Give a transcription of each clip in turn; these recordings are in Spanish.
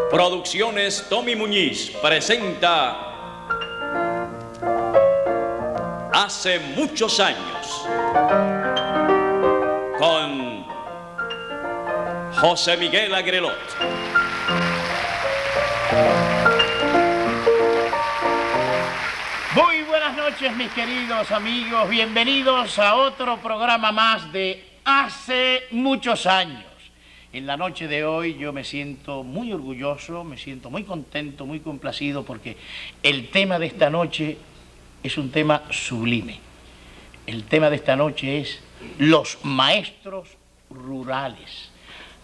Producciones Tommy Muñiz presenta Hace muchos años con José Miguel Agrelot. Muy buenas noches, mis queridos amigos. Bienvenidos a otro programa más de Hace muchos años. En la noche de hoy yo me siento muy orgulloso, me siento muy contento, muy complacido, porque el tema de esta noche es un tema sublime. El tema de esta noche es los maestros rurales,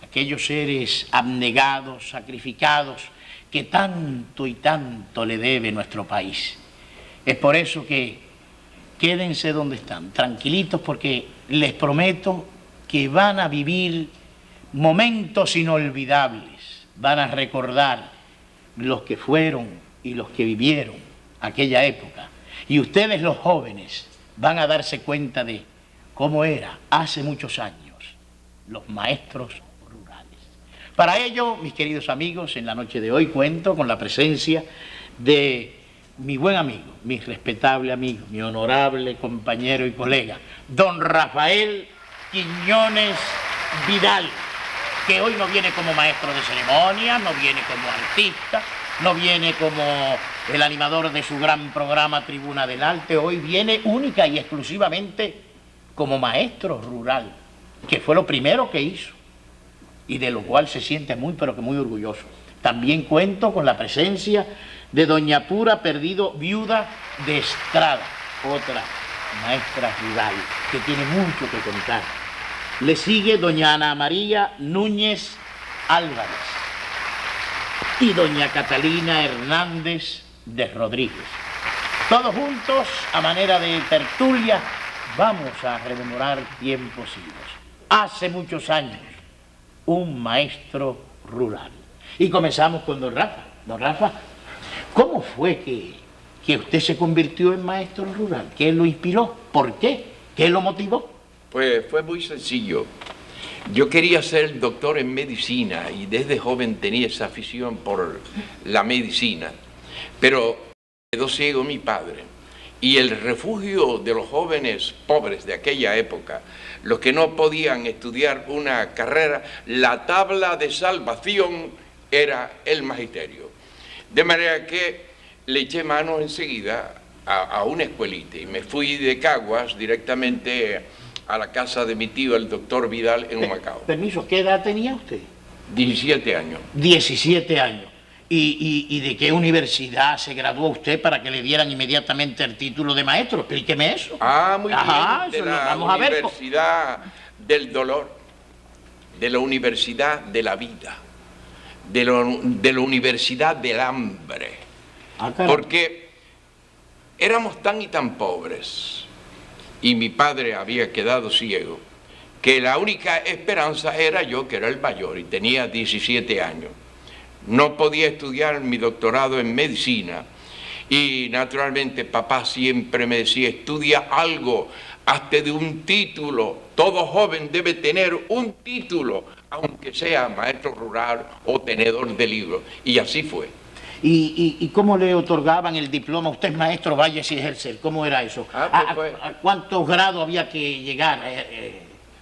aquellos seres abnegados, sacrificados, que tanto y tanto le debe nuestro país. Es por eso que quédense donde están, tranquilitos, porque les prometo que van a vivir momentos inolvidables, van a recordar los que fueron y los que vivieron aquella época. Y ustedes, los jóvenes, van a darse cuenta de cómo era hace muchos años los maestros rurales. Para ello, mis queridos amigos, en la noche de hoy cuento con la presencia de mi buen amigo, mi respetable amigo, mi honorable compañero y colega, don Rafael Quiñones Vidal, que hoy no viene como maestro de ceremonias, no viene como artista, no viene como el animador de su gran programa Tribuna del Arte, hoy viene única y exclusivamente como maestro rural, que fue lo primero que hizo y de lo cual se siente muy, pero que muy orgulloso. También cuento con la presencia de doña Pura Perdido, viuda de Estrada, otra maestra rural que tiene mucho que contar. Le sigue doña Ana María Núñez Álvarez y doña Catalina Hernández de Rodríguez. Todos juntos, a manera de tertulia, vamos a rememorar tiempos idos. Hace muchos años, un maestro rural. Y comenzamos con don Rafa. Don Rafa, ¿cómo fue que usted se convirtió en maestro rural? ¿Qué lo inspiró? ¿Por qué? ¿Qué lo motivó? Pues fue muy sencillo. Yo quería ser doctor en medicina y desde joven tenía esa afición por la medicina, pero quedó ciego mi padre. Y el refugio de los jóvenes pobres de aquella época, los que no podían estudiar una carrera, la tabla de salvación era el magisterio. De manera que le eché mano enseguida a una escuelita y me fui de Caguas directamente a la casa de mi tío, el doctor Vidal, en Humacao. Permiso, ¿qué edad tenía usted? 17 años. 17 años. ¿Y de qué universidad se graduó usted para que le dieran inmediatamente el título de maestro? Explíqueme eso. Muy bien, de la Universidad del Dolor, de la Universidad de la Vida, de la Universidad del Hambre. Porque éramos tan y tan pobres, y mi padre había quedado ciego, que la única esperanza era yo, que era el mayor, y tenía 17 años. No podía estudiar mi doctorado en medicina, y naturalmente papá siempre me decía, estudia algo, hazte de un título. Todo joven debe tener un título, aunque sea maestro rural o tenedor de libros. Y así fue. ¿Y cómo le otorgaban el diploma? Usted es maestro, vaya si ejercer. ¿Cómo era eso? ¿A cuántos grados había que llegar?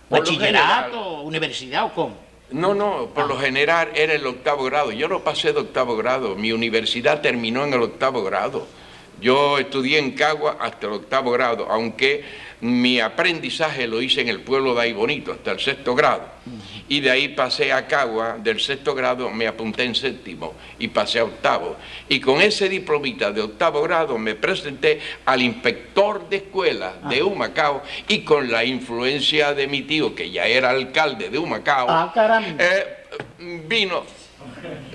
¿Bachillerato, universidad o cómo? No, por lo general era el 8º grado. Yo no pasé de 8º grado. Mi universidad terminó en el 8º grado. Yo estudié en Cagua hasta el 8º grado, aunque mi aprendizaje lo hice en el pueblo de Aibonito, hasta el 6º grado. Y de ahí pasé a Cagua, del 6º grado me apunté en 7º y pasé a 8º. Y con ese diplomita de 8º grado me presenté al inspector de escuela de Humacao, y con la influencia de mi tío, que ya era alcalde de Humacao, vino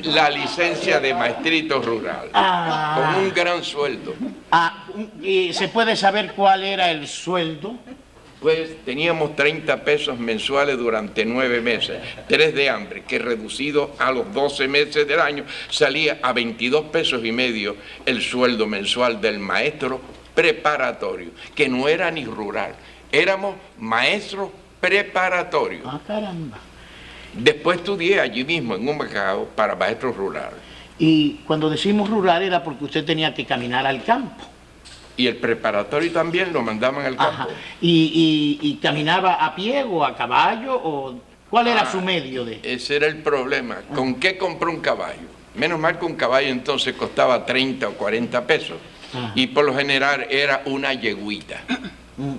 la licencia de maestrito rural, con un gran sueldo. ¿Y se puede saber cuál era el sueldo? Pues teníamos 30 pesos mensuales durante 9 meses, 3 de hambre, que reducido a los 12 meses del año salía a 22 pesos y medio el sueldo mensual del maestro preparatorio, que no era ni rural, éramos maestros preparatorio. Ah, caramba. Después estudié allí mismo, en Humacao, para maestro rural. Y cuando decimos rural era porque usted tenía que caminar al campo. Y el preparatorio también lo mandaban al campo. Ajá. ¿Y caminaba a pie o a caballo? O ¿cuál era su medio de...? Ese era el problema. ¿Con qué compró un caballo? Menos mal que un caballo entonces costaba 30 o 40 pesos. Ajá. Y por lo general era una yeguita.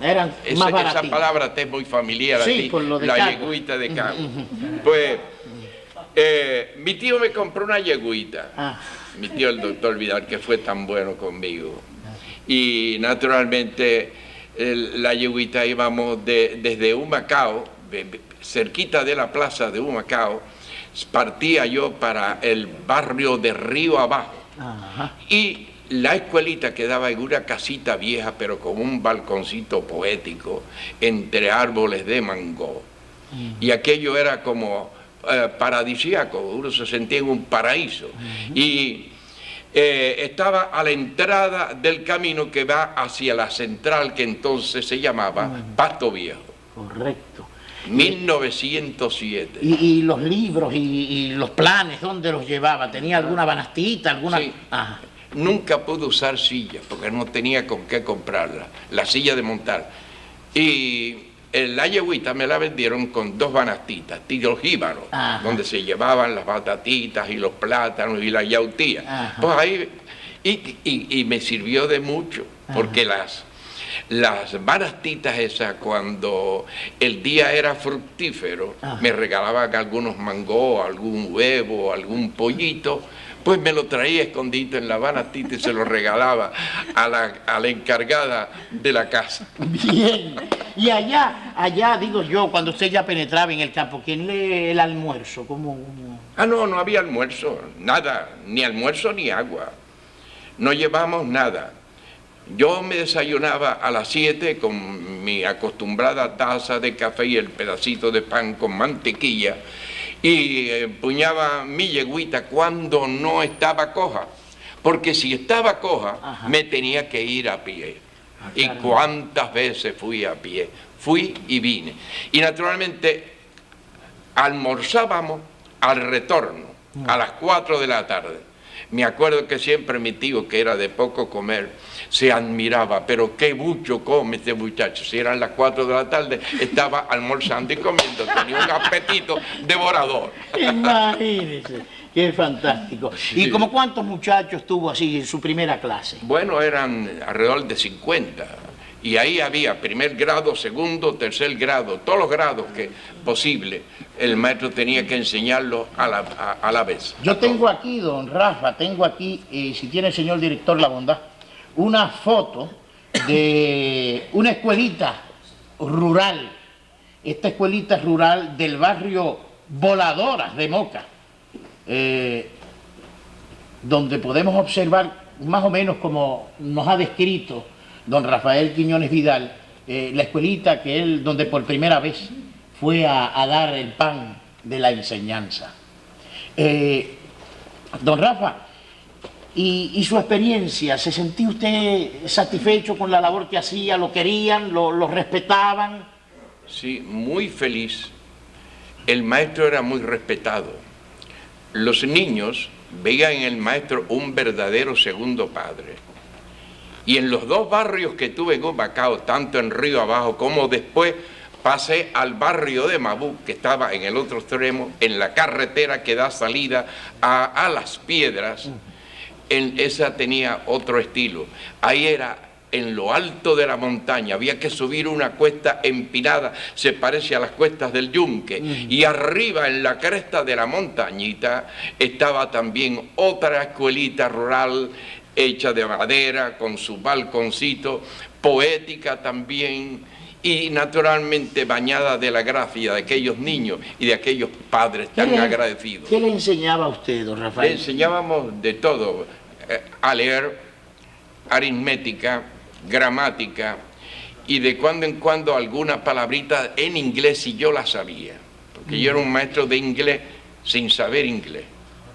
Eran más baratas. Esa palabra te es muy familiar Sí, a ti, por lo de la cargo. yeguita de cargo. Pues mi tío me compró una yeguita. Ah. Mi tío, el doctor Vidal, que fue tan bueno conmigo. Y naturalmente la yeguita íbamos desde Humacao, cerquita de la plaza de Humacao, partía yo para el barrio de Río Abajo. Ajá. Y la escuelita quedaba en una casita vieja, pero con un balconcito poético entre árboles de mango. Y aquello era como paradisíaco, uno se sentía en un paraíso. Y estaba a la entrada del camino que va hacia la central, que entonces se llamaba Pasto Viejo. Correcto. 1907. ¿Y los libros y los planes, dónde los llevaba? ¿Tenía alguna banastita, alguna...? Sí. Ajá. Nunca pude usar silla porque no tenía con qué comprarla, la silla de montar. Y la yeguita me la vendieron con 2 banastitas, tiros jíbaros, donde se llevaban las batatitas y los plátanos y la yautía. Ajá. Pues ahí, y me sirvió de mucho, porque las banastitas esas, cuando el día era fructífero, me regalaban algunos mangos, algún huevo, algún pollito. Pues me lo traía escondido en la banastita y se lo regalaba a la encargada de la casa. Bien. Y allá digo yo, cuando usted ya penetraba en el campo, ¿quién lee el almuerzo? ¿Cómo? Ah, no había almuerzo, nada, ni almuerzo ni agua. No llevamos nada. Yo me desayunaba a las 7 con mi acostumbrada taza de café y el pedacito de pan con mantequilla, y empuñaba mi yeguita cuando no estaba coja, porque si estaba coja me tenía que ir a pie. Y cuántas veces fui a pie, fui y vine. Y naturalmente almorzábamos al retorno, a las 4 de la tarde. Me acuerdo que siempre mi tío, que era de poco comer, se admiraba, pero qué mucho come este muchacho. Si eran las 4 de la tarde, estaba almorzando y comiendo, tenía un apetito devorador. Imagínese, qué fantástico. Sí. ¿Y como cuántos muchachos tuvo así en su primera clase? Bueno, eran alrededor de 50. Y ahí había primer grado, segundo, tercer grado, todos los grados que posible. El maestro tenía que enseñarlo a la vez. Yo tengo aquí, don Rafa, tengo aquí, si tiene el señor director la bondad, una foto de una escuelita rural. Esta escuelita rural del barrio Voladoras de Moca, donde podemos observar más o menos como nos ha descrito don Rafael Quiñones Vidal, la escuelita donde por primera vez fue a dar el pan de la enseñanza. Don Rafa, y su experiencia, ¿se sentía usted satisfecho con la labor que hacía? ¿Lo querían? ¿Lo respetaban? Sí, muy feliz. El maestro era muy respetado. Los niños veían en el maestro un verdadero segundo padre. Y en los 2 barrios que tuve en Humacao, tanto en Río Abajo como después, pasé al barrio de Mabú, que estaba en el otro extremo, en la carretera que da salida a Las Piedras. Esa tenía otro estilo. Ahí era en lo alto de la montaña, había que subir una cuesta empinada, se parece a las cuestas del Yunque, y arriba en la cresta de la montañita estaba también otra escuelita rural hecha de madera, con su balconcito, poética también, y naturalmente bañada de la gracia de aquellos niños y de aquellos padres tan agradecidos. ¿Qué le enseñaba a usted, don Rafael? Le enseñábamos de todo, a leer, aritmética, gramática, y de cuando en cuando alguna palabrita en inglés si yo la sabía, porque yo era un maestro de inglés sin saber inglés.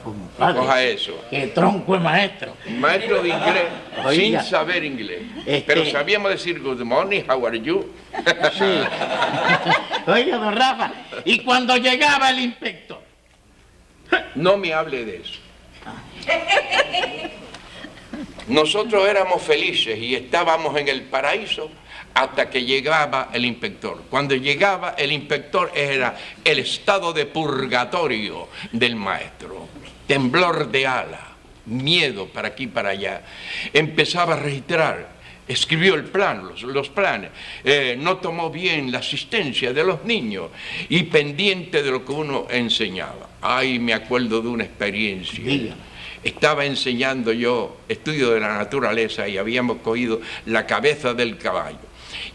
Compadre, coja eso. Qué tronco es maestro. Maestro de inglés Oiga, sin saber inglés. Pero sabíamos decir good morning, how are you. Sí. Oiga, don Rafa, y cuando llegaba el inspector. No me hable de eso. Nosotros éramos felices y estábamos en el paraíso hasta que llegaba el inspector. Cuando llegaba el inspector era el estado de purgatorio del maestro. Temblor de ala, miedo para aquí y para allá. Empezaba a registrar, escribió el plan, los planes, no tomó bien la asistencia de los niños y pendiente de lo que uno enseñaba. Ay, me acuerdo de una experiencia. Diga. Estaba enseñando yo estudio de la naturaleza y habíamos cogido la cabeza del caballo.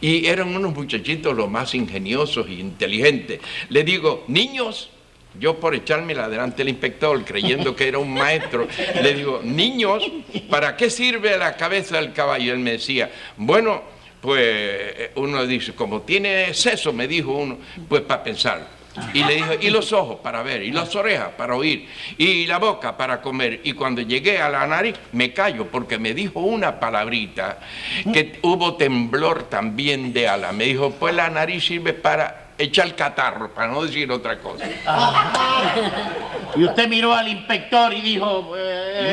Y eran unos muchachitos los más ingeniosos e inteligentes. Le digo, niños, yo por echármela adelante el inspector, creyendo que era un maestro, le digo, niños, ¿para qué sirve la cabeza del caballo? Él me decía, bueno, pues uno dice, como tiene seso, me dijo uno, pues para pensar. Y le dije, y los ojos para ver, y las orejas para oír, y la boca para comer. Y cuando llegué a la nariz, me callo, porque me dijo una palabrita, que hubo temblor también de ala. Me dijo, pues la nariz sirve para echar catarro, para no decir otra cosa. Y usted miró al inspector y dijo...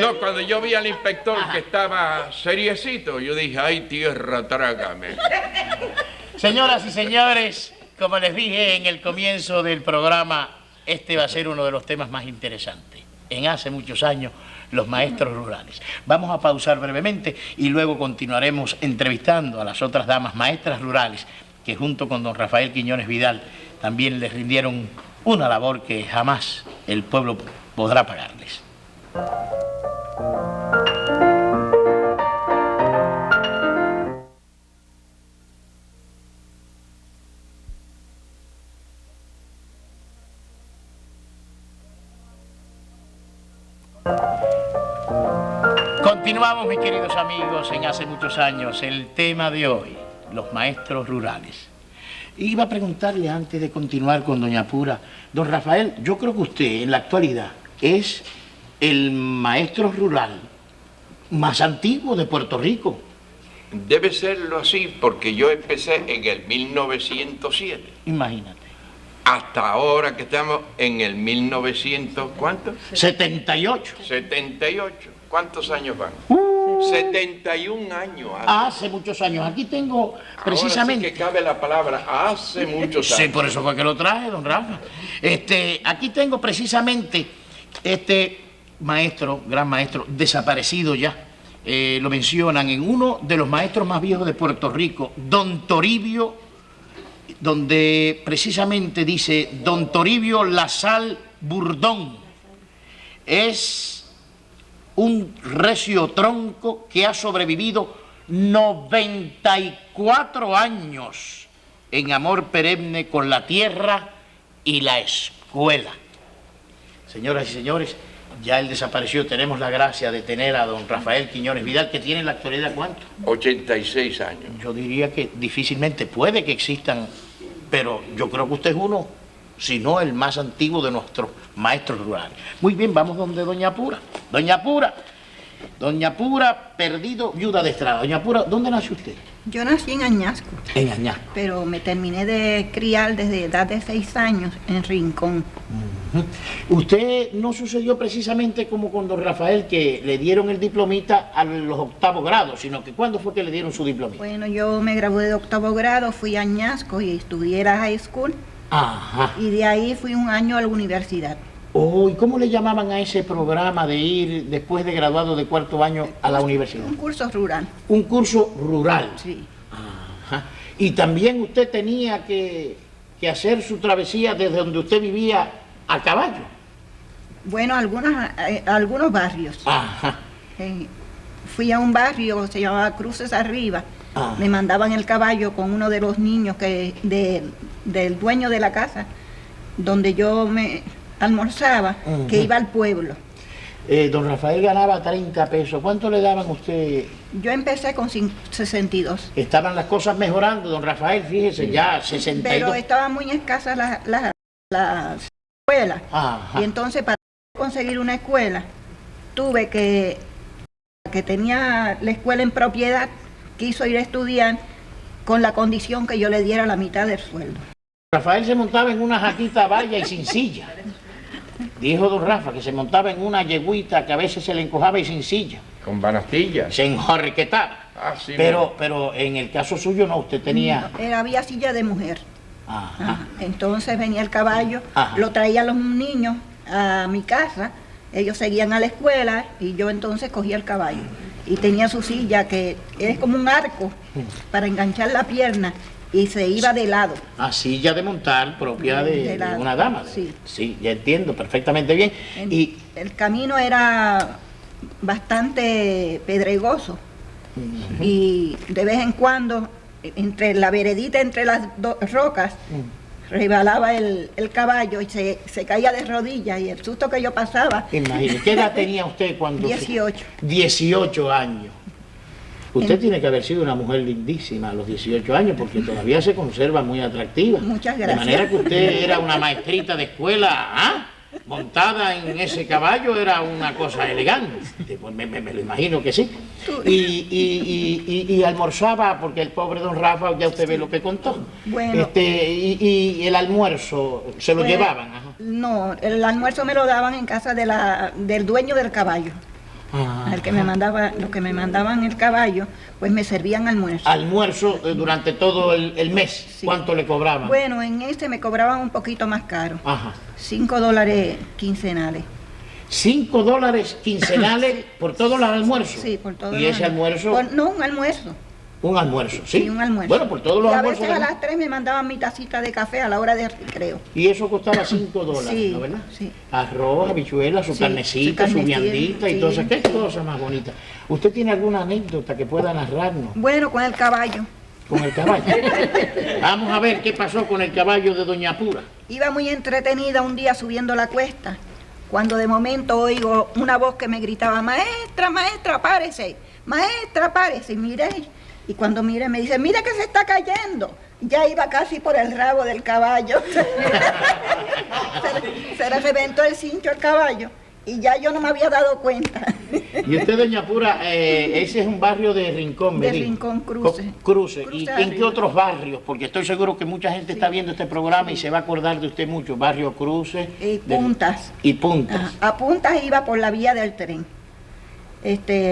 No, cuando yo vi al inspector que estaba seriecito, yo dije, ay, tierra, trágame. Señoras y señores, como les dije en el comienzo del programa, este va a ser uno de los temas más interesantes. En hace muchos años, los maestros rurales. Vamos a pausar brevemente y luego continuaremos entrevistando a las otras damas maestras rurales que junto con don Rafael Quiñones Vidal también les rindieron una labor que jamás el pueblo podrá pagarles. Continuamos, mis queridos amigos, en hace muchos años, el tema de hoy, los maestros rurales. Iba a preguntarle antes de continuar con doña Pura, don Rafael, yo creo que usted en la actualidad es el maestro rural más antiguo de Puerto Rico. Debe serlo así, porque yo empecé en el 1907. Imagínate. Hasta ahora que estamos en el 1900, ¿cuánto? 78. 78. ¿Cuántos años van? 71 años. Hace muchos años. Aquí tengo precisamente... Ahora sí que cabe la palabra, hace muchos años. Sí, por eso fue que lo traje, don Rafa. Aquí tengo precisamente este maestro, gran maestro, desaparecido ya. Lo mencionan en uno de los maestros más viejos de Puerto Rico, don Toribio, donde precisamente dice don Toribio Lasal Burdón. Es un recio tronco que ha sobrevivido 94 años en amor perenne con la tierra y la escuela. Señoras y señores, ya él desapareció. Tenemos la gracia de tener a don Rafael Quiñones Vidal, que tiene en la actualidad, ¿cuánto? 86 años. Yo diría que difícilmente puede que existan, pero yo creo que usted es uno, si no el más antiguo de nuestros maestros rurales. Muy bien, vamos donde doña Pura. Doña Pura, Perdido, viuda de Estrada. Doña Pura, ¿dónde nació usted? Yo nací en Añasco, En Añasco. pero me terminé de criar desde edad de 6 años en Rincón. Usted no sucedió precisamente como con don Rafael, que le dieron el diplomita a los 8º grados, sino que ¿cuándo fue que le dieron su diplomita? Bueno, yo me gradué de 8º grado, fui a Añasco y estudié la high school. Ajá. Y de ahí fui un año a la universidad. Oh, ¿y cómo le llamaban a ese programa de ir después de graduado de 4º año a la universidad? Un curso rural. Un curso rural. Sí. Ajá. Y también usted tenía que hacer su travesía desde donde usted vivía a caballo. Bueno, algunos barrios. Ajá. Fui a un barrio, se llamaba Cruces Arriba. Ah. Me mandaban el caballo con uno de los niños del dueño de la casa, donde yo me almorzaba, que iba al pueblo. Don Rafael ganaba 30 pesos. ¿Cuánto le daban a usted? Yo empecé con 62. Estaban las cosas mejorando, don Rafael, fíjese, ya 62. Pero estaban muy escasas las escuelas. Ajá. Y entonces para conseguir una escuela, tuve que tenía la escuela en propiedad, quiso ir a estudiar con la condición que yo le diera la mitad del sueldo. Rafael se montaba en una jaquita valla y sin silla. Dijo don Rafa que se montaba en una yeguita que a veces se le encojaba y sin silla. Con banastillas. Se enjorquetaba. Ah, sí, pero en el caso suyo no, usted tenía... No, había silla de mujer. Ajá. Ajá. Entonces venía el caballo, Ajá. lo traían los niños a mi casa, ellos seguían a la escuela y yo entonces cogía el caballo. Y tenía su silla que es como un arco para enganchar la pierna y se iba de lado. A silla de montar propia de lado. una dama. Sí. Sí, ya entiendo perfectamente bien. Y El camino era bastante pedregoso y de vez en cuando, entre la veredita, entre las dos rocas, rebalaba el caballo y se caía de rodillas y el susto que yo pasaba. imagínese, ¿qué edad tenía usted cuando... 18. 18 años. Usted tiene que haber sido una mujer lindísima a los 18 años porque todavía se conserva muy atractiva. Muchas De gracias. manera que usted era una maestrita de escuela, ¿ah? Montada en ese caballo era una cosa elegante. Pues me lo imagino que sí. Y almorzaba, porque el pobre don Rafa, ya usted ve lo que contó. Bueno. Y el almuerzo, ¿se lo Pues, llevaban? Ajá. No, el almuerzo me lo daban en casa del dueño del caballo. Al que me mandaba, los que me mandaban el caballo, pues me servían almuerzo. Almuerzo durante todo el mes. Sí. ¿Cuánto le cobraban? Bueno, en este me cobraban un poquito más caro. Ajá. $5 quincenales. $5 quincenales por todos los almuerzos. Sí, por todos Y los ese almuerzos. almuerzo, No, un almuerzo. un almuerzo, ¿sí? Sí, un almuerzo. Bueno, por todos los y a almuerzos. veces a las 3 me mandaban mi tacita de café a la hora de recreo. Y eso costaba $5, Sí, ¿no verdad? sí. Arroz, habichuelas, su Sí, carnecita, su su carnecita, viandita y sí, todo eso. Qué sí. cosa más bonita. ¿Usted tiene alguna anécdota que pueda narrarnos Bueno, con el caballo. con el caballo? Vamos a ver qué pasó con el caballo de Doña Pura. Iba muy entretenida un día subiendo la cuesta, cuando de momento oigo una voz que me gritaba: maestra, maestra, párese, maestra, párese. Y miré, y cuando miré me dice: mira que se está cayendo. Ya iba casi por el rabo del caballo. se le reventó el cincho al caballo y ya yo no me había dado cuenta. Y usted, Doña Pura, ese es un barrio de Rincón, me De dijo. Rincón, Cruce. Cruce. Cruce ¿Y de en qué Arriba. otros barrios? Porque estoy seguro que mucha gente está viendo este programa y se va a acordar de usted mucho. Barrio Cruce. Y Puntas. Y Puntas. Ajá. A Puntas iba por la vía del tren.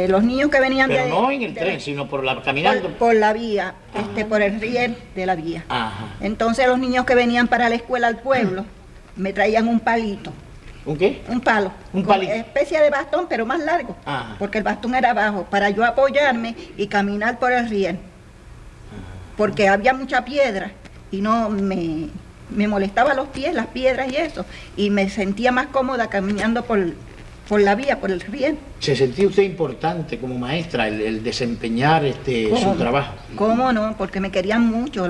Los niños que venían Pero de... no en el de- tren, sino caminando. por la vía, por el riel de la vía. Ajá. Entonces los niños que venían para la escuela al pueblo me traían un palito, ¿Un qué? un palo, Un con palito. especie de bastón pero más largo, Ajá. porque el bastón era bajo, para yo apoyarme y caminar por el riel, porque había mucha piedra y no me molestaba los pies, las piedras y eso, y me sentía más cómoda caminando por la vía, por el riel. ¿Se sentía usted importante como maestra el desempeñar su trabajo? ¿Cómo no? Porque me querían mucho.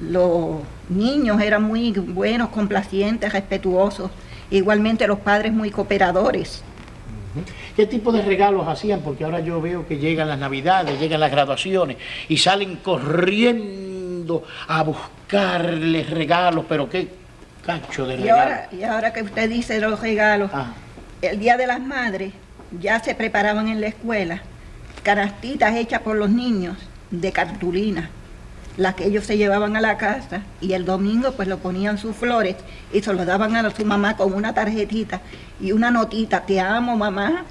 Los niños eran muy buenos, complacientes, respetuosos. Igualmente los padres muy cooperadores. ¿Qué tipo de regalos hacían? Porque ahora yo veo que llegan las navidades, llegan las graduaciones y salen corriendo a buscarles regalos, pero qué cacho de regalos. Y ahora que usted dice los regalos, Ah, el Día de las Madres ya se preparaban en la escuela canastitas hechas por los niños de cartulina, las que ellos se llevaban a la casa, y el domingo pues lo ponían sus flores y se lo daban a su mamá con una tarjetita y una notita: te amo, mamá.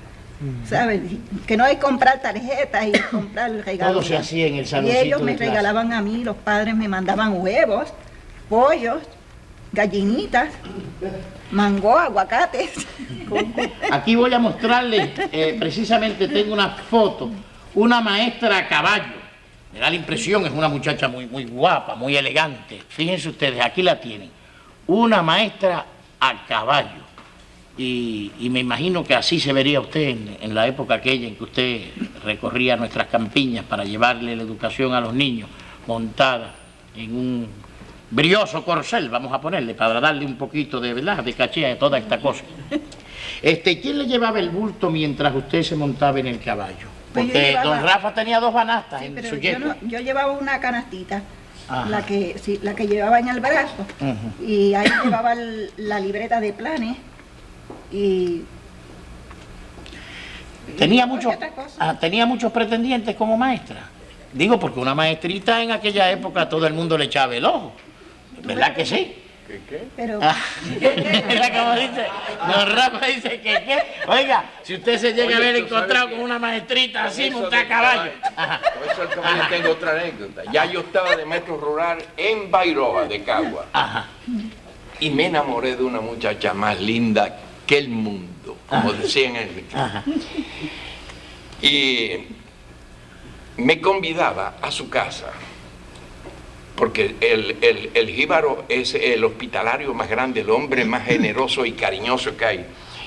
¿Sabes? Que no hay que comprar tarjetas y comprar regalos. Todo se hacía en el Y saloncito ellos me de clase. regalaban a mí, los padres me mandaban huevos, pollos, gallinitas, mango, aguacates. Aquí voy a mostrarles, precisamente tengo una foto, una maestra a caballo. Me da la impresión, es una muchacha muy, muy guapa, muy elegante. Fíjense ustedes, aquí la tienen. Una maestra a caballo. Y me imagino que así se vería usted en la época aquella en que usted recorría nuestras campiñas para llevarle la educación a los niños, montada en un brioso corcel, vamos a ponerle, para darle un poquito de, ¿verdad?, de caché a toda esta cosa. ¿Quién le llevaba el bulto mientras usted se montaba en el caballo? Pues yo Porque llevaba- don Rafa tenía 2 banastas Sí, en pero su yo, yegua. yo llevaba una canastita, Ajá. la que llevaba en el brazo, Ujú. y ahí llevaba la libreta de planes y Tenía y muchos, otra cosa. tenía muchos pretendientes como maestra. Digo, porque una maestrita en aquella época todo el mundo le echaba el ojo. ¿Verdad que sí? ¿Qué? Pero ¿Verdad como dice? Don Rafa dice que ¿qué? Oiga, si usted se llega a haber encontrado con una maestrita así, montada a caballo. Ajá. Por eso el caballo tengo otra anécdota. Ya yo estaba de maestro rural en Bairoa, de Cagua. Ajá. Y me enamoré de una muchacha más linda que el mundo, como decían en el Ajá. Y me convidaba a su casa, porque el jíbaro es el hospitalario más grande, el hombre más generoso y cariñoso que hay.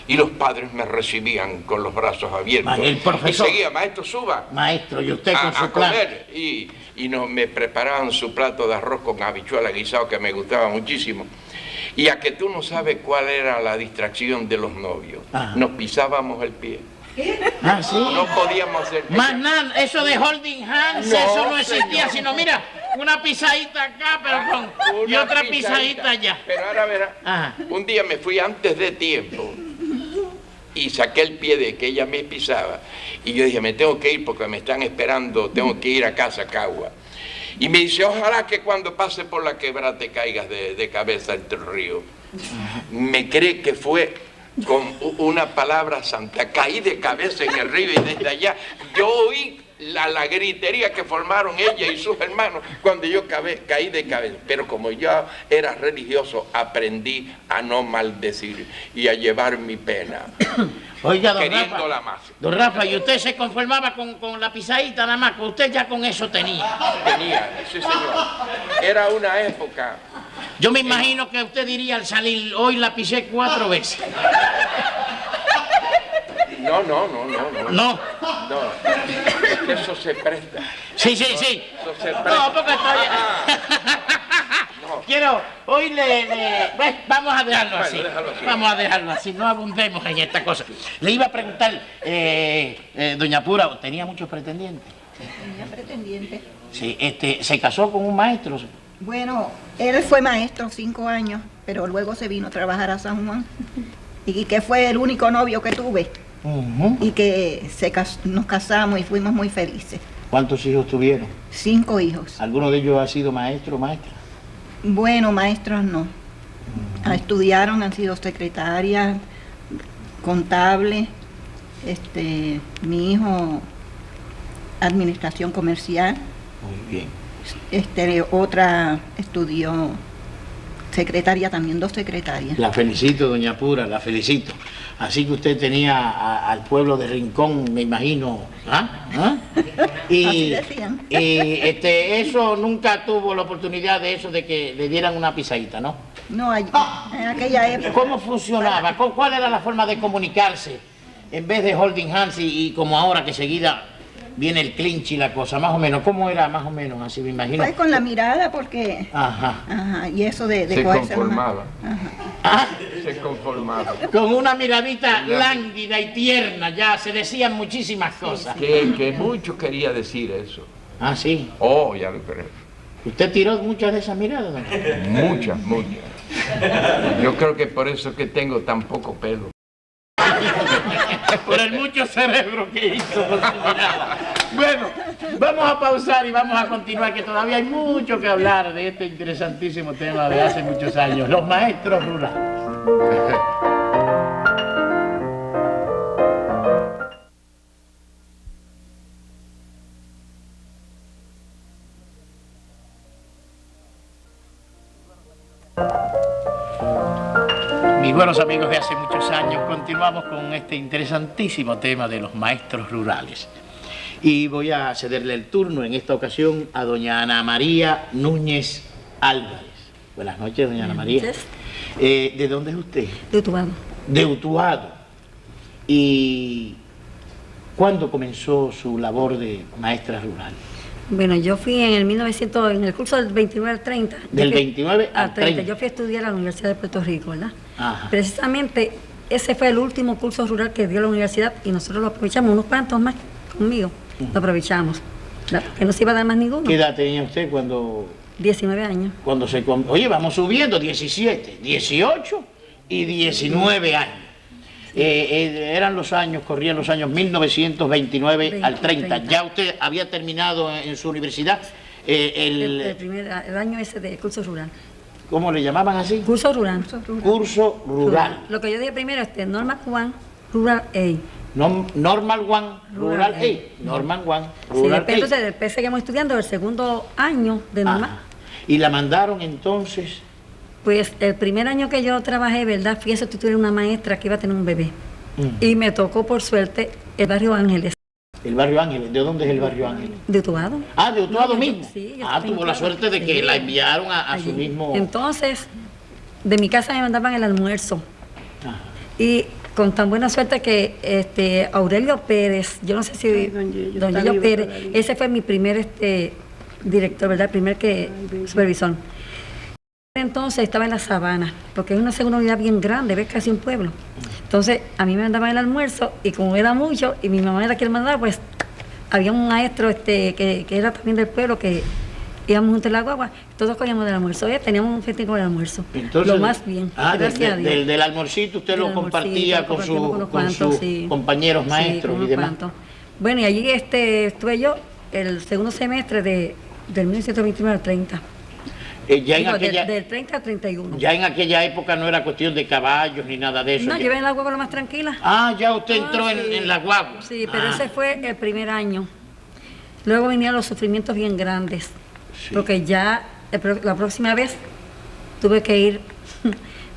Y los padres me recibían con los brazos abiertos. El profesor. Y seguía, maestro, suba. Maestro, y usted con A su plan. comer. Y me preparaban su plato de arroz con habichuela guisado, que me gustaba muchísimo. Y a que tú no sabes cuál era la distracción de los novios. Ajá. Nos pisábamos el pie. Ah, sí. No podíamos hacer... Más nada, eso de holding hands, No, eso no existía, señor. sino mira, una pisadita acá, pero y Una otra pisadita allá. Pero ahora verá, Ajá. un día me fui antes de tiempo y saqué el pie de que ella me pisaba. Y yo dije, me tengo que ir porque me están esperando, tengo que ir a casa, Cagua. Y me dice, ojalá que cuando pase por la quebrada te caigas de cabeza entre el río. Me cree que fue con una palabra santa. Caí de cabeza en el río y desde allá yo oí la gritería que formaron ella y sus hermanos cuando yo caí de cabeza. Pero como yo era religioso, aprendí a no maldecir y a llevar mi pena. Oiga, don Queriéndola Rafa, más. don Rafa, y usted se conformaba con la pisadita nada más, que usted ya con eso tenía. Tenía, sí señor. Era una época. Yo me imagino que usted diría al salir, hoy la pisé 4 veces. No. No. No, es que eso se presta. Sí. Eso se presta. No, porque estoy... No. Quiero, hoy ¿ves? Vamos a dejarlo Bueno, así. déjalo así. Vamos a dejarlo así, no abundemos en esta cosa. Le iba a preguntar, doña Pura, ¿tenía muchos pretendientes? tenía pretendiente. Sí, se casó con un maestro. Bueno, él fue maestro 5 años, pero luego se vino a trabajar a San Juan. Y que fue el único novio que tuve. Ujú. Y que nos casamos y fuimos muy felices. ¿Cuántos hijos tuvieron? 5 hijos. ¿Alguno de ellos ha sido maestro o maestra? Bueno, maestros no. Estudiaron, han sido secretarias, contables. Mi hijo, administración comercial. Muy bien. Otra estudió secretaria también, 2 secretarias. La felicito, doña Pura, la felicito. Así que usted tenía al pueblo de Rincón, me imagino. Así decían. Y eso nunca tuvo la oportunidad de eso, de que le dieran una pisadita, ¿no? No, en aquella época. ¿Cómo funcionaba? ¿Cuál era la forma de comunicarse? En vez de holding hands y como ahora que seguida viene el clinch y la cosa, más o menos. ¿Cómo era más o menos? Así me imagino. Fue con la mirada porque... Ajá. Ajá, y eso de Se cogerse la mano. conformaba. Ah, Se conformaba. con una miradita lánguida y tierna, ya se decían muchísimas cosas. Que mucho quería decir eso. Ah, sí. Oh, ya lo creo. ¿Usted tiró muchas de esas miradas, don? Muchas. Yo creo que por eso que tengo tan poco pelo. Por el mucho cerebro que hizo con su mirada. Bueno, vamos a pausar y vamos a continuar, que todavía hay mucho que hablar de este interesantísimo tema de hace muchos años, los maestros rurales. Mis buenos amigos de hace muchos años, continuamos con este interesantísimo tema de los maestros rurales. Y voy a cederle el turno en esta ocasión a doña Ana María Núñez Álvarez. Buenas noches, doña Ana María. Buenas ¿De dónde es usted? De Utuado. De Utuado. ¿Y cuándo comenzó su labor de maestra rural? Bueno, yo fui en el curso del 29 al 30. Del 29 al 30. Yo fui a estudiar a la Universidad de Puerto Rico, ¿verdad? Ajá. Precisamente ese fue el último curso rural que dio la universidad y nosotros lo aprovechamos, unos cuantos más conmigo, lo aprovechamos, ¿verdad? Porque no se iba a dar más ninguno. ¿Qué edad tenía usted cuando 19 años. Oye, vamos subiendo, 17, 18 y 19 años. Eran los años, corrían los años 1929 al 30. ¿Ya usted había terminado en su universidad El año ese de curso rural. ¿cómo le llamaban así? Curso rural. Curso rural. Lo que yo dije primero, Normal One, Rural A. Normal One, Rural A. Normal One, Rural A. Entonces después seguimos estudiando el segundo año de normal. Y la mandaron entonces. Pues el primer año que yo trabajé, ¿verdad? Fui a sustituir a una maestra que iba a tener un bebé. Y me tocó, por suerte, el barrio Ángeles. ¿El barrio Ángeles? ¿De dónde es el barrio Ángeles? De Utuado. Ah, de Utuado No, mismo. Sí, Tuvo la suerte de que la enviaron a su mismo... Entonces, de mi casa me mandaban el almuerzo. Ajá. Y con tan buena suerte que Aurelio Pérez, yo no sé si... don Yello Pérez, ese fue mi primer director, ¿verdad? El primer supervisor. Entonces estaba en la Sabana, porque es una segunda unidad bien grande, ves, casi un pueblo. Entonces a mí me mandaban el almuerzo y como era mucho y mi mamá era quien mandaba, pues había un maestro que era también del pueblo, que íbamos juntos en la guagua, todos cogíamos del almuerzo. Teníamos un festín con el almuerzo. Entonces, lo más bien, gracias a Dios. Del almuercito usted lo compartía con sus sí, compañeros maestros y demás. Cuantos. Bueno, y allí estuve yo el segundo semestre del 1929 al 30. Del 30 al 31. Ya en aquella época no era cuestión de caballos ni nada de eso. No, yo iba en la guagua lo más tranquila. Ya usted entró sí. en la guagua. Sí, pero ese fue el primer año. Luego venían los sufrimientos bien grandes. Sí. Porque ya la próxima vez tuve que ir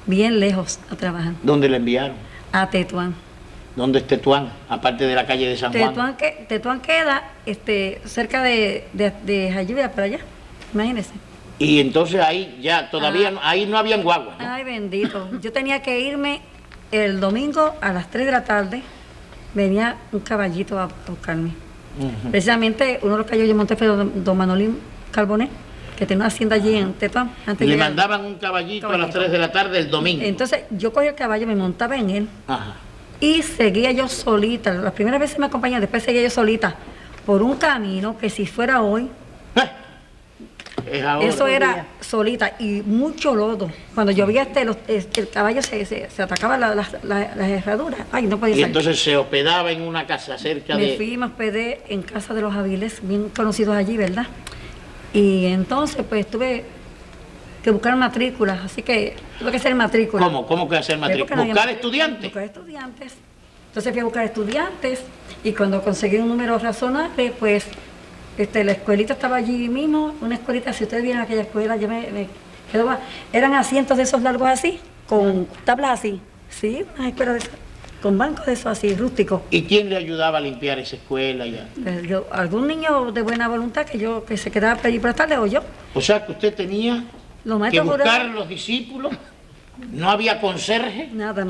bien lejos a trabajar. ¿Dónde le enviaron? A Tetuán. ¿Dónde es Tetuán? Aparte de la calle de San Juan. Tetuán queda cerca de Jayuya, para allá. Imagínese. Y entonces ahí ya todavía ahí no habían guaguas, ¿no? Ay, bendito. Yo tenía que irme el domingo a las 3 de la tarde. Venía un caballito a buscarme. Precisamente uno de los que yo monté fue don Manolín Carbonet, que tenía una hacienda allí en Tetuán. Le mandaban un caballito a las 3 de la tarde el domingo. Entonces yo cogí el caballo, me montaba en él y seguía yo solita. Las primeras veces me acompañaba, después seguía yo solita por un camino que si fuera hoy... Eso era solita y mucho lodo. Cuando llovía el caballo se atacaba las herraduras. Ay, no podía salir. Y entonces se hospedaba en una casa cerca me hospedé en casa de los Aviles, bien conocidos allí, ¿verdad? Y entonces pues tuve que buscar matrículas, así que tuve que hacer matrícula. ¿Cómo que hacer matrícula? ¿Buscar estudiantes? Buscar estudiantes. Entonces fui a buscar estudiantes y cuando conseguí un número razonable, pues... la escuelita estaba allí mismo, una escuelita, si ustedes vieron aquella escuela, yo me quedaba, eran asientos de esos largos así, con tablas así, sí, una escuela de esas, con bancos de esos así, rústicos. ¿Y quién le ayudaba a limpiar esa escuela ya? Algún niño de buena voluntad que se quedaba allí por la tarde, o yo. O sea que usted tenía que buscar los discípulos, no había conserje. Nada.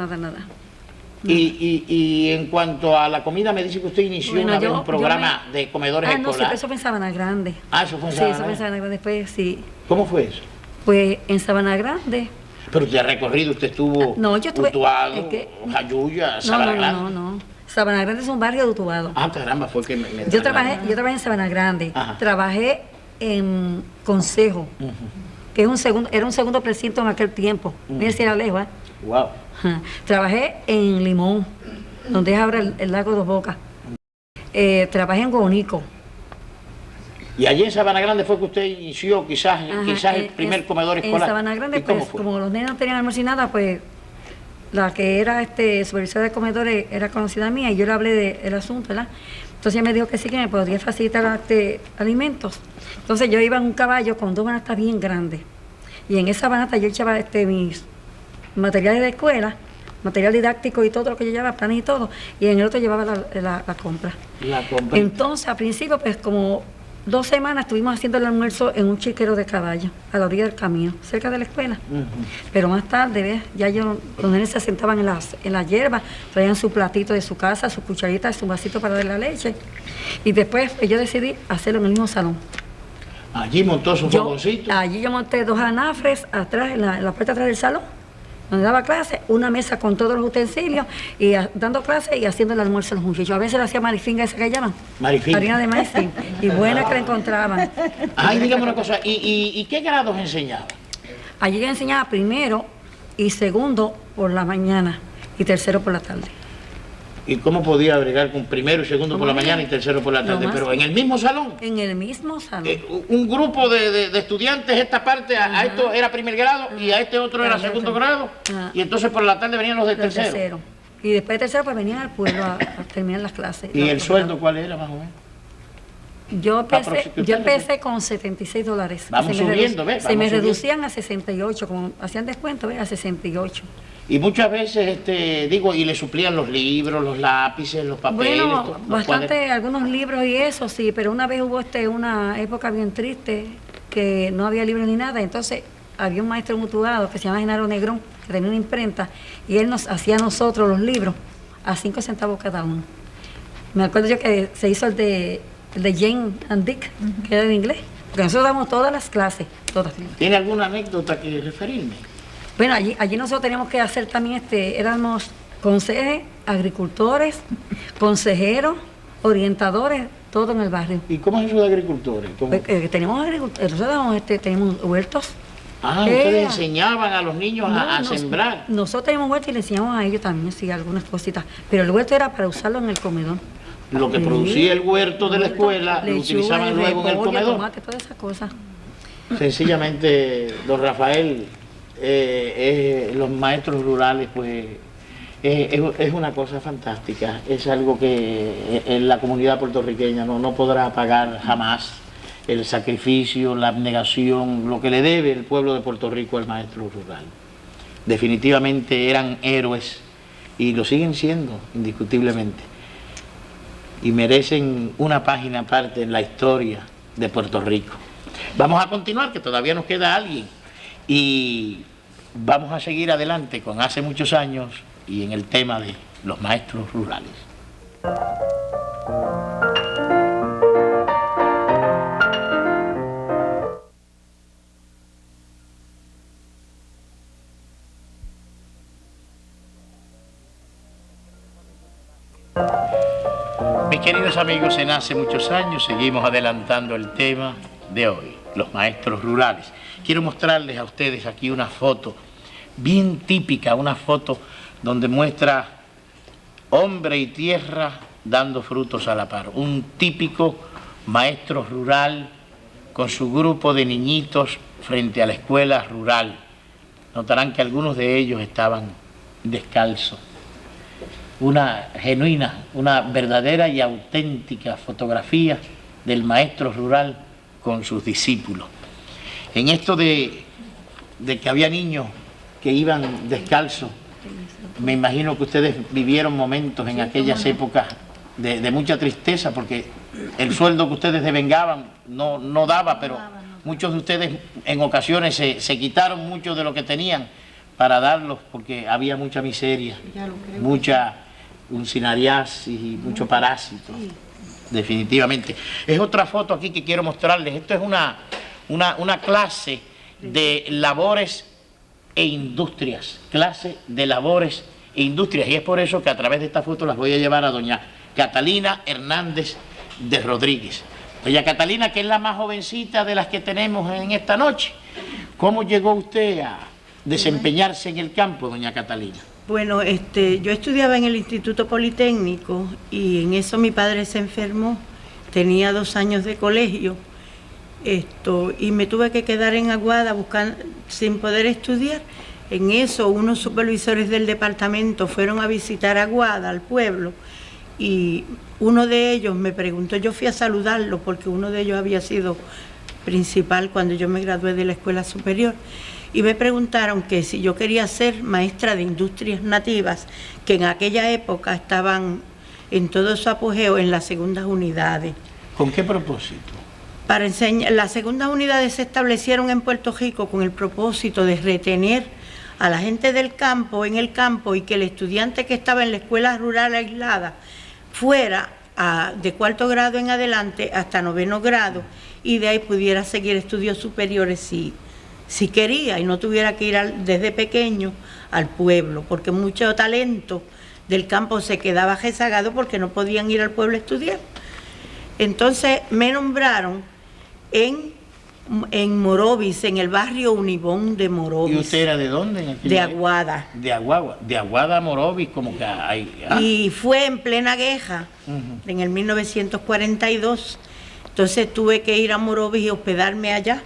Y en cuanto a la comida, me dice que usted inició un programa de comedores escolares. No, sí, eso fue en Sabana Grande. Eso fue en Sabana Grande. Sí, eso fue en Sabana Grande, después sí. ¿Cómo fue eso? Pues en Sabana Grande. Pero de recorrido usted estuvo Utuado, Jayuya, Sabana Grande. No. Sabana Grande es un barrio de Utuado. Caramba, fue que me yo trabajé en Sabana Grande. Trabajé en Consejo, que era un segundo precinto en aquel tiempo. Mira si era lejos, Wow. Trabajé en Limón, donde es ahora el lago Dos Bocas. Trabajé en Guanico. Y allí en Sabana Grande fue que usted inició quizás el primer comedor escolar. En Sabana Grande, pues, como los nenes no tenían almuerzo ni nada, pues la que era supervisora de comedores era conocida mía y yo le hablé del asunto, ¿verdad? Entonces ella me dijo que sí, que me podía facilitar alimentos. Entonces yo iba en un caballo con 2 banatas bien grandes. Y en esa banata yo echaba mis materiales de escuela, material didáctico y todo lo que yo llevaba, planes y todo, y en el otro llevaba la compra. Entonces, al principio, pues como 2 semanas estuvimos haciendo el almuerzo en un chiquero de caballo, a la orilla del camino, cerca de la escuela. Pero más tarde, ¿ves? Ya los nenes se sentaban en la hierba, traían su platito de su casa, su cucharita, su vasito para dar la leche. Y después pues, yo decidí hacerlo en el mismo salón. ¿Allí montó su fogoncito? Allí yo monté 2 anafres atrás, en la parte de atrás del salón, donde daba clase, una mesa con todos los utensilios, y dando clase y haciendo el almuerzo a los muchachos. A veces lo hacía marifinga, esa que llaman. Marifinga. Harina de maíz, sí, y buena que la encontraban. Ay, dígame una cosa, ¿y qué grados enseñaba? Allí yo enseñaba primero y segundo por la mañana y tercero por la tarde. ¿Y cómo podía bregar con primero y segundo por la mañana y tercero por la tarde? Pero en el mismo salón. En el mismo salón. Un grupo de estudiantes, esta parte, a esto era primer grado y a este otro era segundo grado. Y entonces por la tarde venían los de tercero. Y después de tercero pues venían al pueblo a terminar las clases. ¿Y el sueldo cuál era más o menos? Yo empecé con $76. Vamos subiendo, ¿ves? Se me reducían a 68, como hacían descuento, ¿ves? A 68. Y muchas veces, y le suplían los libros, los lápices, los papeles. Bueno, bastante, algunos libros y eso, sí, pero una vez hubo una época bien triste, que no había libros ni nada, entonces había un maestro mutuado que se llama Genaro Negrón, que tenía una imprenta, y él nos hacía a nosotros los libros a 5 centavos cada uno. Me acuerdo yo que se hizo el de Jane and Dick, que era en inglés, porque nosotros damos todas las clases, todas. ¿Tiene alguna anécdota que referirme? Bueno, allí nosotros teníamos que hacer también, éramos consejeros, agricultores, consejeros, orientadores, todo en el barrio. ¿Y cómo es eso de agricultores? Tenemos agricultores, nosotros tenemos huertos. Ustedes enseñaban a los niños a sembrar. Nosotros teníamos huertos y le enseñamos a ellos también, sí, algunas cositas, pero el huerto era para usarlo en el comedor. Lo que producía el huerto de la escuela, lo utilizaban luego en el comedor. Tomate, todas esas cosas. Sencillamente, don Rafael, los maestros rurales, pues, es una cosa fantástica. Es algo que en la comunidad puertorriqueña no podrá pagar jamás el sacrificio, la abnegación, lo que le debe el pueblo de Puerto Rico al maestro rural. Definitivamente eran héroes y lo siguen siendo, indiscutiblemente. Y merecen una página aparte en la historia de Puerto Rico. Vamos a continuar, que todavía nos queda alguien, y vamos a seguir adelante con Hace Muchos Años y en el tema de los maestros rurales. Mis queridos amigos, en Hace Muchos Años seguimos adelantando el tema de hoy, los maestros rurales. Quiero mostrarles a ustedes aquí una foto bien típica, una foto donde muestra hombre y tierra dando frutos a la par. Un típico maestro rural con su grupo de niñitos frente a la escuela rural. Notarán que algunos de ellos estaban descalzos. Una genuina, una verdadera y auténtica fotografía del maestro rural con sus discípulos. En esto de que había niños que iban descalzos, me imagino que ustedes vivieron momentos en aquellas épocas de mucha tristeza, porque el sueldo que ustedes devengaban no daba, pero muchos de ustedes en ocasiones se quitaron mucho de lo que tenían para darlos, porque había mucha miseria, mucha uncinariasis y mucho parásito, definitivamente. Es otra foto aquí que quiero mostrarles. Esto es una clase de labores e industrias, clase de labores e industrias, y es por eso que a través de esta foto las voy a llevar a doña Catalina Hernández de Rodríguez. Doña Catalina, que es la más jovencita de las que tenemos en esta noche. ¿Cómo llegó usted a desempeñarse en el campo, doña Catalina? Bueno, yo estudiaba en el Instituto Politécnico y en eso mi padre se enfermó, tenía 2 años de colegio, y me tuve que quedar en Aguada sin poder estudiar. En eso unos supervisores del departamento fueron a visitar Aguada, al pueblo, y uno de ellos me preguntó, yo fui a saludarlo porque uno de ellos había sido principal cuando yo me gradué de la escuela superior. Y me preguntaron que si yo quería ser maestra de industrias nativas, que en aquella época estaban en todo su apogeo en las segundas unidades. ¿Con qué propósito? Para enseñar, las segundas unidades se establecieron en Puerto Rico con el propósito de retener a la gente del campo en el campo y que el estudiante que estaba en la escuela rural aislada fuera de 4º grado en adelante hasta 9º grado y de ahí pudiera seguir estudios superiores si quería y no tuviera que ir desde pequeño al pueblo, porque mucho talento del campo se quedaba rezagado porque no podían ir al pueblo a estudiar. Entonces me nombraron en en Morovis, en el barrio Unibón de ¿Y Morovis. usted era de dónde? De Aguada. De Aguada a Morovis, como que hay... Y fue en plena guerra, en el 1942. Entonces tuve que ir a Morovis y hospedarme allá.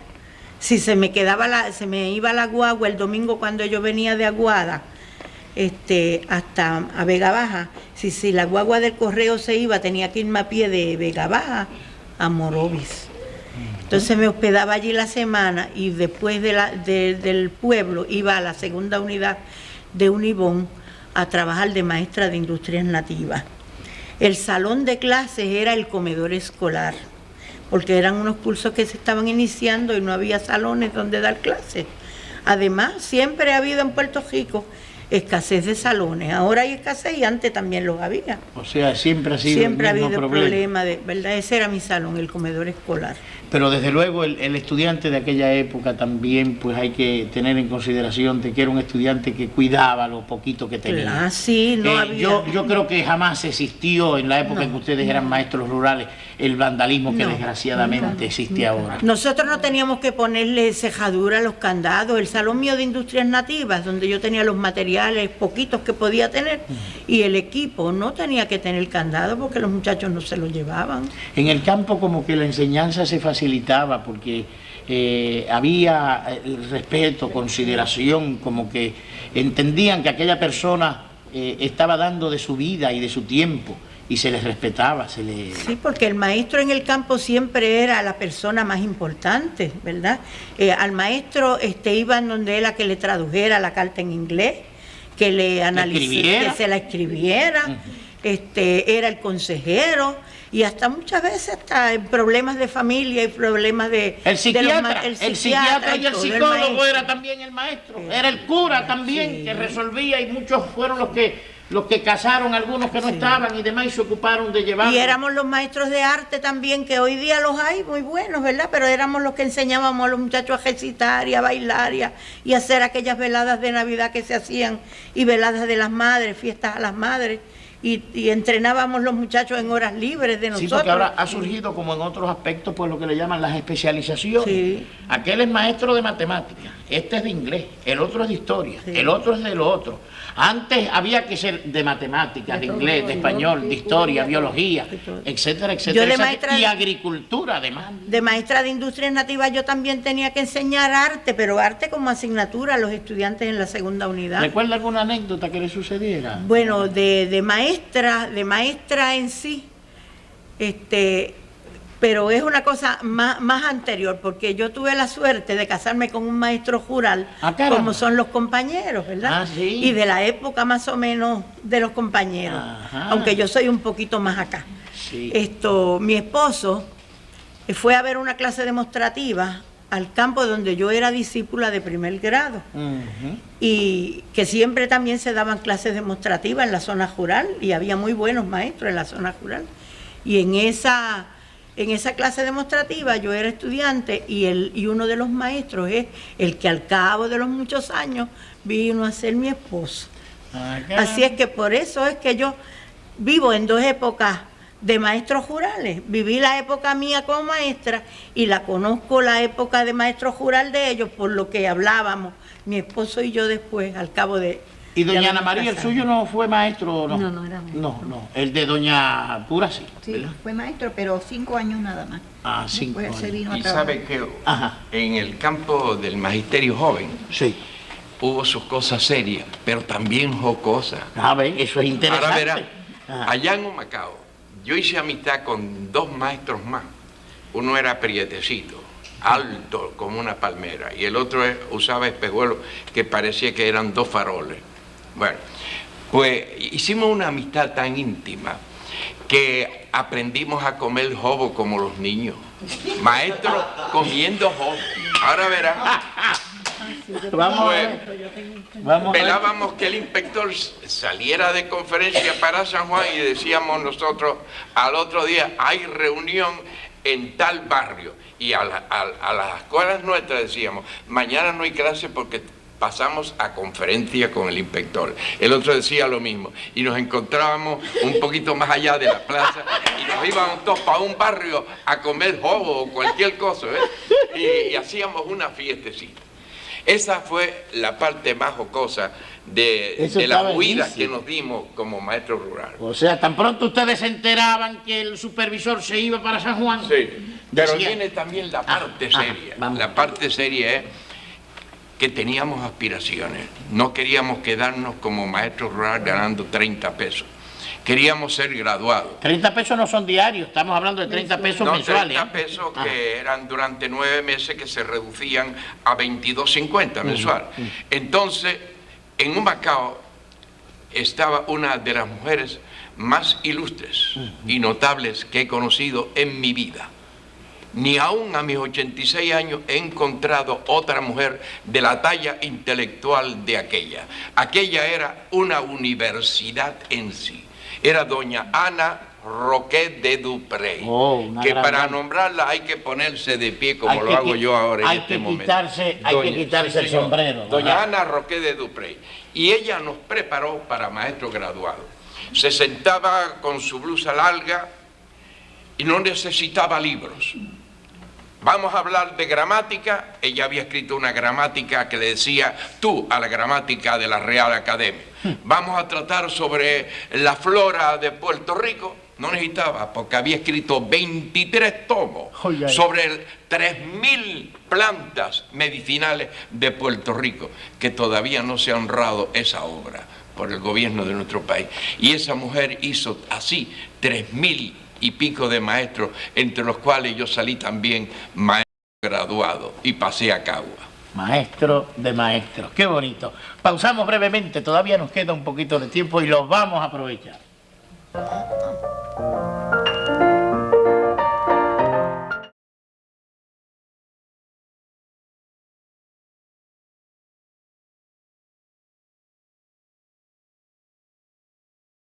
Si se me iba la guagua el domingo cuando yo venía de Aguada, hasta a Vega Baja. Si la guagua del correo se iba, tenía que irme a pie de Vega Baja a Morovis. Entonces me hospedaba allí la semana y después del pueblo iba a la segunda unidad de Unibón a trabajar de maestra de industrias nativas. El salón de clases era el comedor escolar, porque eran unos cursos que se estaban iniciando y no había salones donde dar clases. Además, siempre ha habido en Puerto Rico escasez de salones. Ahora hay escasez y antes también los había. O sea, siempre ha sido Siempre ha el mismo habido problema. ¿verdad? Ese era mi salón, el comedor escolar. Pero desde luego el estudiante de aquella época también pues hay que tener en consideración de que era un estudiante que cuidaba lo poquito que tenía. Sí, no había. Yo creo que jamás existió en la época en que ustedes eran maestros rurales el vandalismo que desgraciadamente existe ahora. Nosotros no teníamos que ponerle cejadura a los candados. El salón mío de industrias nativas, donde yo tenía los materiales poquitos que podía tener, y el equipo no tenía que tener candado porque los muchachos no se lo llevaban. En el campo como que la enseñanza se facilitaba porque había respeto, consideración, como que entendían que aquella persona estaba dando de su vida y de su tiempo y se les respetaba, Sí, porque el maestro en el campo siempre era la persona más importante, ¿verdad? Al maestro iban donde él a que le tradujera la carta en inglés, que le analizara, que se la escribiera, era el consejero, y hasta muchas veces hasta en problemas de familia y problemas de... El psiquiatra y el psicólogo era también el maestro, era el cura también que resolvía, y muchos fueron los que casaron, algunos que no estaban y demás, y se ocuparon de llevar. Y éramos los maestros de arte también, que hoy día los hay muy buenos, ¿verdad? Pero éramos los que enseñábamos a los muchachos a recitar y a bailar y a hacer aquellas veladas de Navidad que se hacían, y veladas de las madres, fiestas a las madres. Y entrenábamos los muchachos en horas libres de nosotros. Sí, porque ahora ha surgido, como en otros aspectos, pues lo que le llaman las especializaciones. Sí. Aquel es maestro de matemáticas, este es de inglés, el otro es de historia, el otro es de lo otro. Antes había que ser de matemáticas, de inglés, de español, de historia, biología, etcétera, etcétera, Yo de maestra, y agricultura además. De maestra de industrias nativas yo también tenía que enseñar arte, pero arte como asignatura a los estudiantes en la segunda unidad. ¿Recuerda alguna anécdota que le sucediera? Bueno, de maestra en sí, pero es una cosa más anterior, porque yo tuve la suerte de casarme con un maestro rural, como son los compañeros, ¿verdad? Ah, sí. Y de la época más o menos de los compañeros, aunque yo soy un poquito más acá. Sí. Mi esposo fue a ver una clase demostrativa al campo donde yo era discípula de primer grado, y que siempre también se daban clases demostrativas en la zona rural, y había muy buenos maestros en la zona rural. Y en esa clase demostrativa yo era estudiante, y uno de los maestros es el que al cabo de los muchos años vino a ser mi esposo. Así es que por eso es que yo vivo en dos épocas de maestros rurales. Viví la época mía como maestra y la conozco la época de maestro rural de ellos, por lo que hablábamos mi esposo y yo después, al cabo de... ¿Y doña Ana María, el suyo no fue maestro? No, no era maestro. No, el de doña Pura sí. Sí, ¿verdad? fue maestro, pero 5 años nada más. 5 Después se años. vino a Y trabajar. sabe que Ajá. en el campo del magisterio joven Sí. hubo sus cosas serias, pero también jocosas. Ven, eso es interesante. Ahora verá, Ajá. allá en Humacao, yo hice amistad con 2 maestros más. Uno era prietecito, alto como una palmera, y el otro usaba espejuelos que parecía que eran 2 faroles. Bueno, pues hicimos una amistad tan íntima que aprendimos a comer jobo como los niños. Maestro comiendo jobo. Ahora verá. Vamos a ver. Vamos a ver. Velábamos que el inspector saliera de conferencia para San Juan y decíamos nosotros al otro día hay reunión en tal barrio, y a las escuelas nuestras decíamos mañana no hay clase porque pasamos a conferencia con el inspector. El otro decía lo mismo. Y nos encontrábamos un poquito más allá de la plaza y nos íbamos todos para un barrio a comer jobo o cualquier cosa, ¿eh? Y hacíamos una fiestecita. Esa fue la parte más jocosa de las huidas que nos dimos como maestros rurales. O sea, tan pronto ustedes se enteraban que el supervisor se iba para San Juan. Sí, pero viene también la parte seria. La parte seria es que teníamos aspiraciones. No queríamos quedarnos como maestros rurales ganando 30 pesos. Queríamos ser graduados. 30 pesos no son diarios, estamos hablando de 30 pesos mensuales. 30 pesos que eran durante 9 meses que se reducían a 22.50 mensual. Entonces, en Humacao estaba una de las mujeres más ilustres y notables que he conocido en mi vida. Ni aún a mis 86 años he encontrado otra mujer de la talla intelectual de aquella. Aquella era una universidad en sí. Era doña Ana Roquet de Duprey, que para nombrarla hay que ponerse de pie como lo hago yo ahora en este momento. Hay que quitarse el sombrero. Doña Ana Roquet de Duprey. Y ella nos preparó para maestro graduado. Se sentaba con su blusa larga y no necesitaba libros. Vamos a hablar de gramática. Ella había escrito una gramática que le decía tú a la gramática de la Real Academia. Vamos a tratar sobre la flora de Puerto Rico. No necesitaba, porque había escrito 23 tomos sobre 3.000 plantas medicinales de Puerto Rico, que todavía no se ha honrado esa obra por el gobierno de nuestro país. Y esa mujer hizo así 3.000 y pico de maestros, entre los cuales yo salí también maestro graduado y pasé a Cagua. Maestro de maestros, qué bonito. Pausamos brevemente, todavía nos queda un poquito de tiempo y lo vamos a aprovechar.